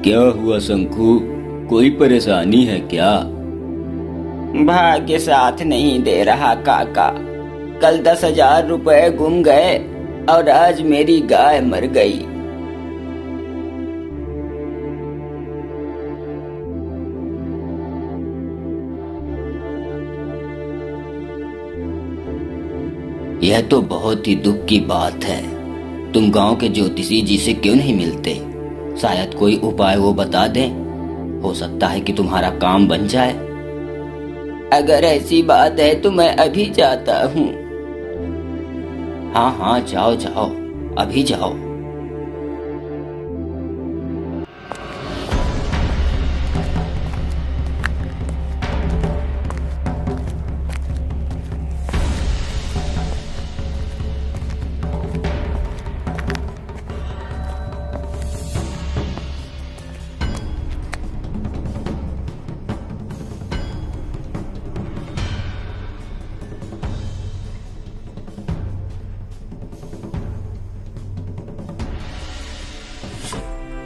क्या हुआ शंकु? कोई परेशानी है क्या? भाग्य साथ नहीं दे रहा काका। कल 10,000 रुपए गुम गए और आज मेरी गाय मर गई। यह तो बहुत ही दुख की बात है। तुम गांव के ज्योतिषी जी से क्यों नहीं मिलते? शायद कोई उपाय वो बता दें। हो सकता है कि तुम्हारा काम बन जाए। अगर ऐसी बात है तो मैं अभी जाता हूँ। हाँ हाँ, जाओ जाओ, अभी जाओ।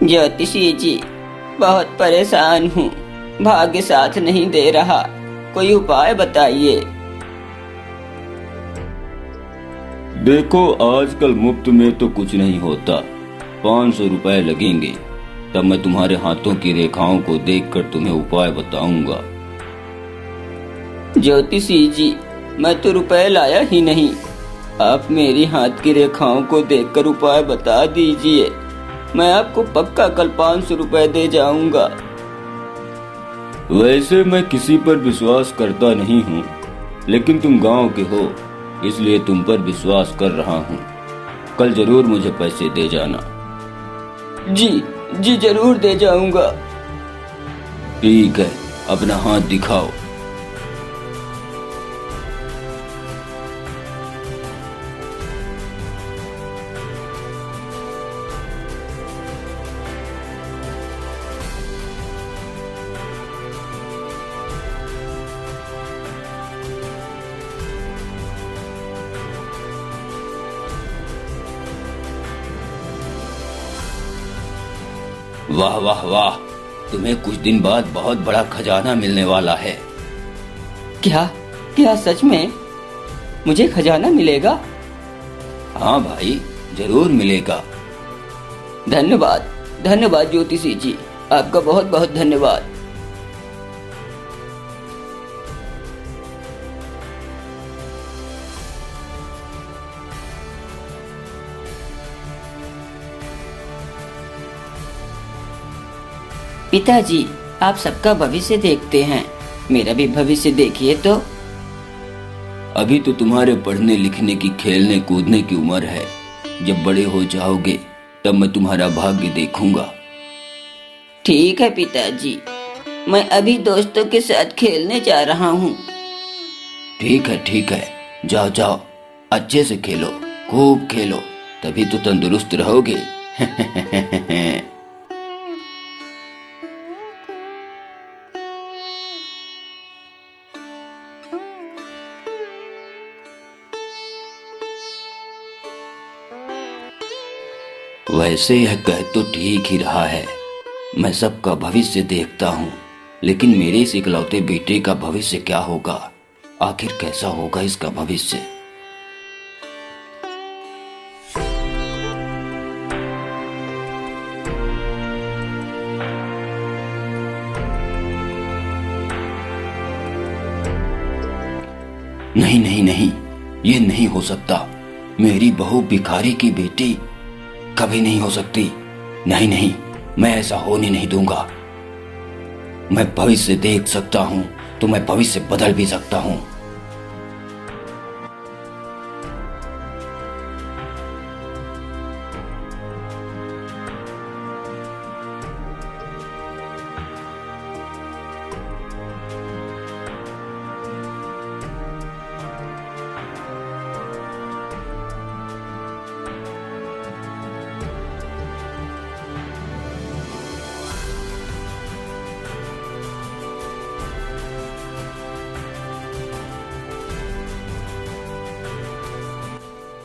ज्योतिषी जी, बहुत परेशान हूँ। भाग्य साथ नहीं दे रहा, कोई उपाय बताइए। देखो, आजकल मुफ्त में तो कुछ नहीं होता। 500 रुपए लगेंगे, तब मैं तुम्हारे हाथों की रेखाओं को देखकर तुम्हें उपाय बताऊंगा। ज्योतिषी जी, मैं तो रुपए लाया ही नहीं। आप मेरी हाथ की रेखाओं को देखकर उपाय बता दीजिए। मैं आपको पक्का कल 500 रुपए दे जाऊंगा। वैसे मैं किसी पर विश्वास करता नहीं हूँ, लेकिन तुम गांव के हो, इसलिए तुम पर विश्वास कर रहा हूँ। कल जरूर मुझे पैसे दे जाना। जी जी, जरूर दे जाऊंगा। ठीक है, अपना हाथ दिखाओ। वाह वाह वाह, तुम्हें कुछ दिन बाद बहुत बड़ा खजाना मिलने वाला है। क्या क्या सच में मुझे खजाना मिलेगा? हाँ भाई, जरूर मिलेगा। धन्यवाद धन्यवाद ज्योतिषी जी, आपका बहुत बहुत धन्यवाद। पिताजी, आप सबका भविष्य देखते हैं, मेरा भी भविष्य देखिए तो। अभी तो तुम्हारे पढ़ने लिखने की, खेलने कूदने की उम्र है। जब बड़े हो जाओगे तब मैं तुम्हारा भाग्य देखूंगा। ठीक है पिताजी, मैं अभी दोस्तों के साथ खेलने जा रहा हूँ। ठीक है, जाओ जाओ, अच्छे से खेलो, खूब खेलो, तभी तो तंदुरुस्त रहोगे। वैसे यह कह तो ठीक ही रहा है। मैं सबका भविष्य देखता हूँ, लेकिन मेरे इस इकलौते बेटे का भविष्य क्या होगा? आखिर कैसा होगा इसका भविष्य? नहीं नहीं नहीं, ये नहीं हो सकता। मेरी बहू भिखारी की बेटी कभी नहीं हो सकती। नहीं नहीं, मैं ऐसा होने नहीं दूंगा। मैं भविष्य देख सकता हूं, तो मैं भविष्य बदल भी सकता हूं।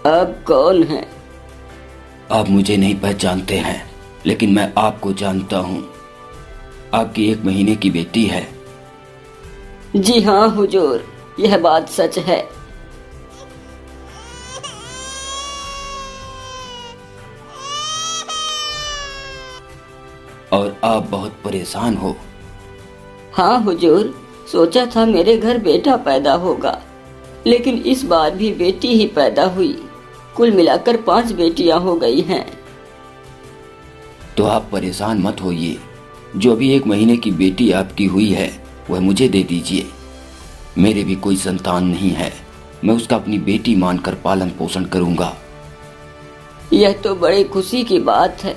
आप कौन हैं? आप मुझे नहीं पहचानते हैं, लेकिन मैं आपको जानता हूँ। आपकी 1 महीने की बेटी है। जी हाँ हुजूर, यह बात सच है। और आप बहुत परेशान हो। हाँ हुजूर, सोचा था मेरे घर बेटा पैदा होगा, लेकिन इस बार भी बेटी ही पैदा हुई। कुल मिलाकर 5 बेटियां हो गई हैं। तो आप परेशान मत होइए। जो भी 1 महीने की बेटी आपकी हुई है वह मुझे दे दीजिए। मेरे भी कोई संतान नहीं है, मैं उसका अपनी बेटी मानकर पालन पोषण करूंगा। यह तो बड़ी खुशी की बात है।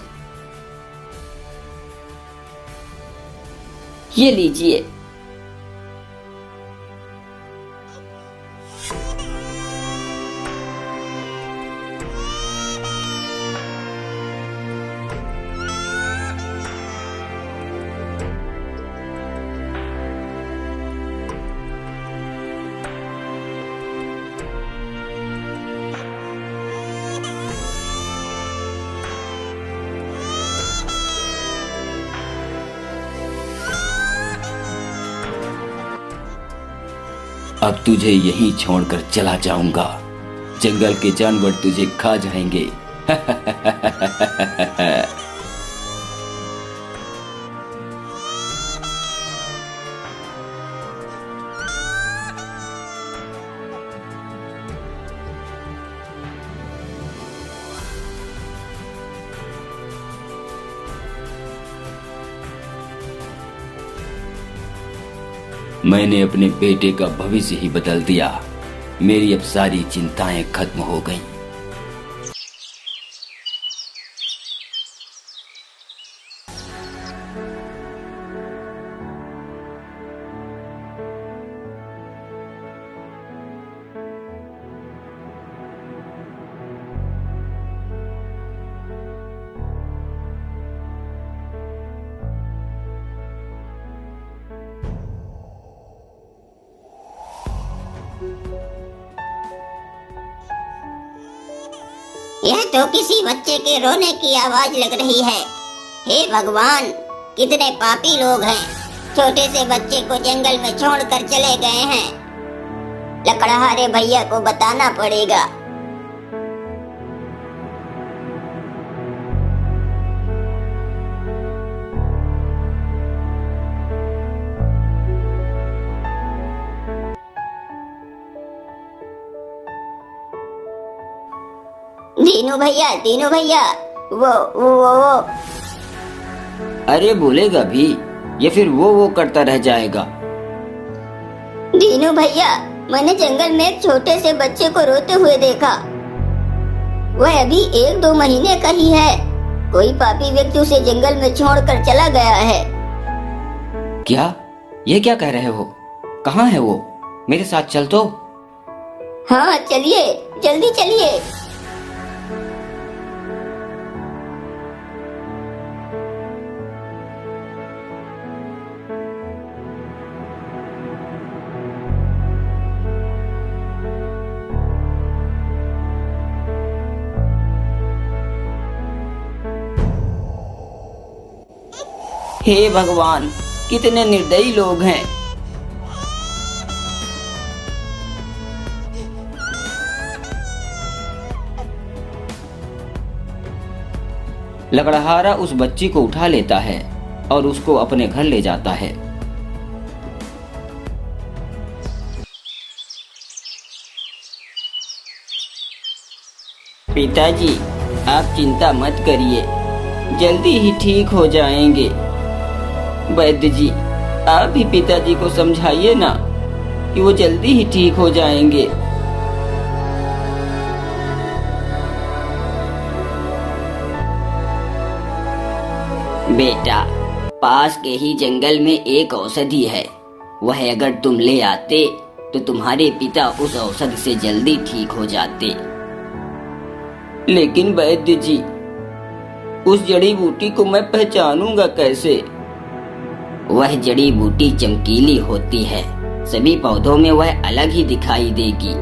ये लीजिए। अब तुझे यहीं छोड़कर चला जाऊंगा। जंगल के जानवर तुझे खा जाएंगे। मैंने अपने बेटे का भविष्य ही बदल दिया। मेरी अब सारी चिंताएं खत्म हो गईं। यह तो किसी बच्चे के रोने की आवाज लग रही है। हे भगवान, कितने पापी लोग हैं। छोटे से बच्चे को जंगल में छोड़कर चले गए हैं। लकड़हारे भैया को बताना पड़ेगा। दीनू भैया, वो। अरे बोलेगा भी, ये फिर वो करता रह जाएगा। दीनू भैया, मैंने जंगल में एक छोटे से बच्चे को रोते हुए देखा। वह अभी 1-2 महीने का ही है। कोई पापी व्यक्ति उसे जंगल में छोड़कर चला गया है। क्या? ये क्या कह रहे हो? कहाँ है वो? मेरे साथ चल तो। हाँ चलिए, जल्दी चलिए। हे भगवान, कितने निर्दयी लोग हैं। लकड़हारा उस बच्ची को उठा लेता है और उसको अपने घर ले जाता है। पिताजी, आप चिंता मत करिए, जल्दी ही ठीक हो जाएंगे। वैद्य जी, आप भी पिताजी को समझाइए ना कि वो जल्दी ही ठीक हो जाएंगे। बेटा, पास के ही जंगल में एक औषधि है। वह अगर तुम ले आते तो तुम्हारे पिता उस औषधि से जल्दी ठीक हो जाते। लेकिन वैद्य जी, उस जड़ी बूटी को मैं पहचानूंगा कैसे? वह जड़ी बूटी चमकीली होती है। सभी पौधों में वह अलग ही दिखाई देगी।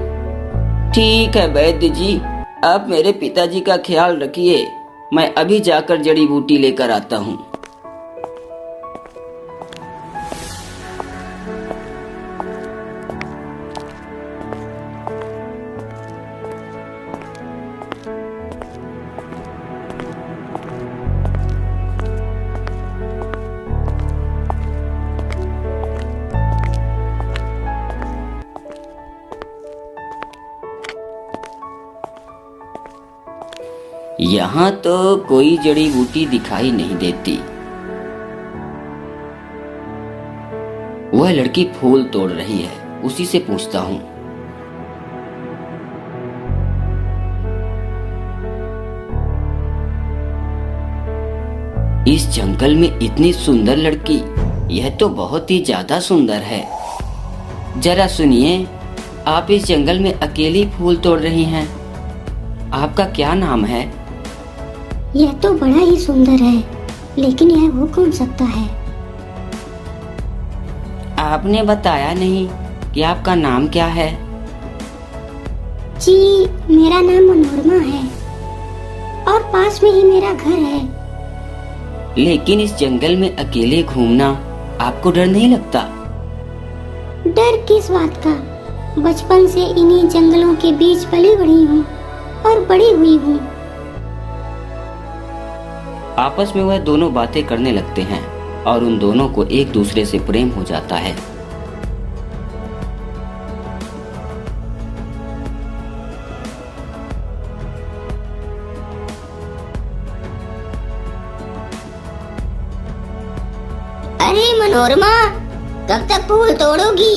ठीक है वैद्य जी, आप मेरे पिताजी का ख्याल रखिए। मैं अभी जाकर जड़ी बूटी लेकर आता हूँ। यहाँ तो कोई जड़ी बूटी दिखाई नहीं देती। वह लड़की फूल तोड़ रही है, उसी से पूछता हूँ। इस जंगल में इतनी सुंदर लड़की, यह तो बहुत ही ज्यादा सुंदर है। जरा सुनिए, आप इस जंगल में अकेली फूल तोड़ रही हैं। आपका क्या नाम है? यह तो बड़ा ही सुंदर है, लेकिन यह हो कौन सकता है? आपने बताया नहीं कि आपका नाम क्या है? जी, मेरा नाम मनोरमा है और पास में ही मेरा घर है। लेकिन इस जंगल में अकेले घूमना आपको डर नहीं लगता? डर किस बात का? बचपन से इन्हीं जंगलों के बीच पली बड़ी हूँ और बड़ी हुई हूँ। आपस में वह दोनों बातें करने लगते हैं और उन दोनों को एक दूसरे से प्रेम हो जाता है। अरे मनोरमा, कब तक फूल तोड़ोगी?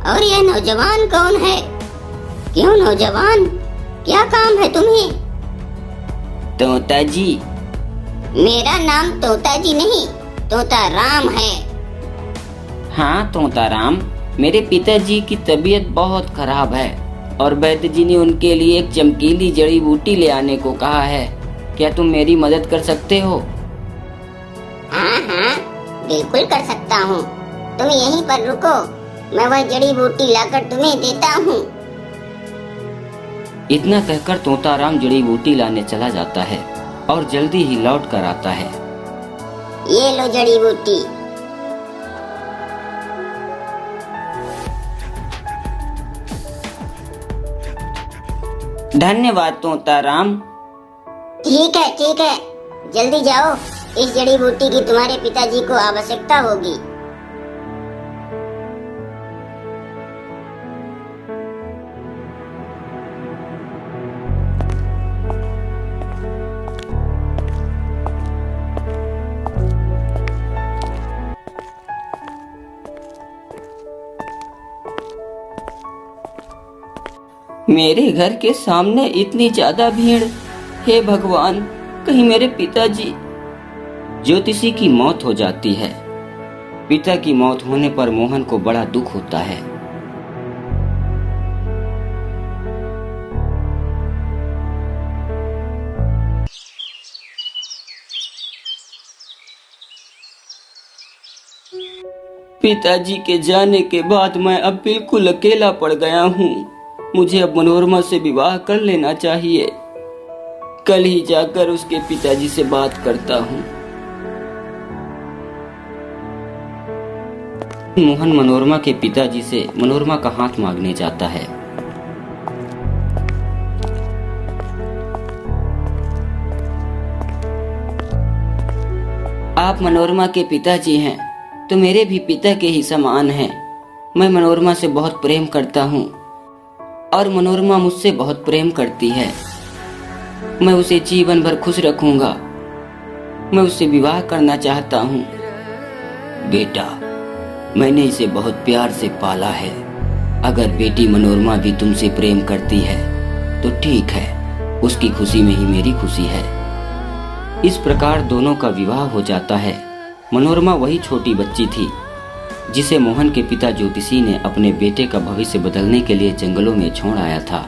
और यह नौजवान कौन है? क्यों नौजवान, क्या काम है तुम्हें? तोता जी। मेरा नाम तोता जी नहीं, तोता राम है। हाँ तोता राम, मेरे पिताजी की तबीयत बहुत खराब है और वैद्य जी ने उनके लिए एक चमकीली जड़ी बूटी ले आने को कहा है। क्या तुम मेरी मदद कर सकते हो? हाँ हाँ, बिल्कुल कर सकता हूँ। तुम यहीं पर रुको, मैं वह जड़ी बूटी लाकर तुम्हें देता हूँ। इतना कहकर तोता राम जड़ी बूटी लाने चला जाता है और जल्दी ही लौट कर आता है। ये लो जड़ी बूटी। धन्यवाद तोता राम। ठीक है, जल्दी जाओ। इस जड़ी बूटी की तुम्हारे पिताजी को आवश्यकता होगी। मेरे घर के सामने इतनी ज्यादा भीड़। हे भगवान, कहीं मेरे पिताजी। ज्योतिषी की मौत हो जाती है। पिता की मौत होने पर मोहन को बड़ा दुख होता है। पिताजी के जाने के बाद मैं अब बिल्कुल अकेला पड़ गया हूँ। मुझे अब मनोरमा से विवाह कर लेना चाहिए। कल ही जाकर उसके पिताजी से बात करता हूँ। मोहन मनोरमा के पिताजी से मनोरमा का हाथ मांगने जाता है। आप मनोरमा के पिताजी हैं तो मेरे भी पिता के ही समान हैं। मैं मनोरमा से बहुत प्रेम करता हूँ और मनोरमा मुझसे बहुत प्रेम करती है। मैं उसे जीवन भर खुश रखूंगा। मैं उससे विवाह करना चाहता हूँ। बेटा, मैंने इसे बहुत प्यार से पाला है। अगर बेटी मनोरमा भी तुमसे प्रेम करती है तो ठीक है, उसकी खुशी में ही मेरी खुशी है। इस प्रकार दोनों का विवाह हो जाता है। मनोरमा वही छोटी बच्ची थी जिसे मोहन के पिता ज्योतिषी ने अपने बेटे का भविष्य बदलने के लिए जंगलों में छोड़ आया था।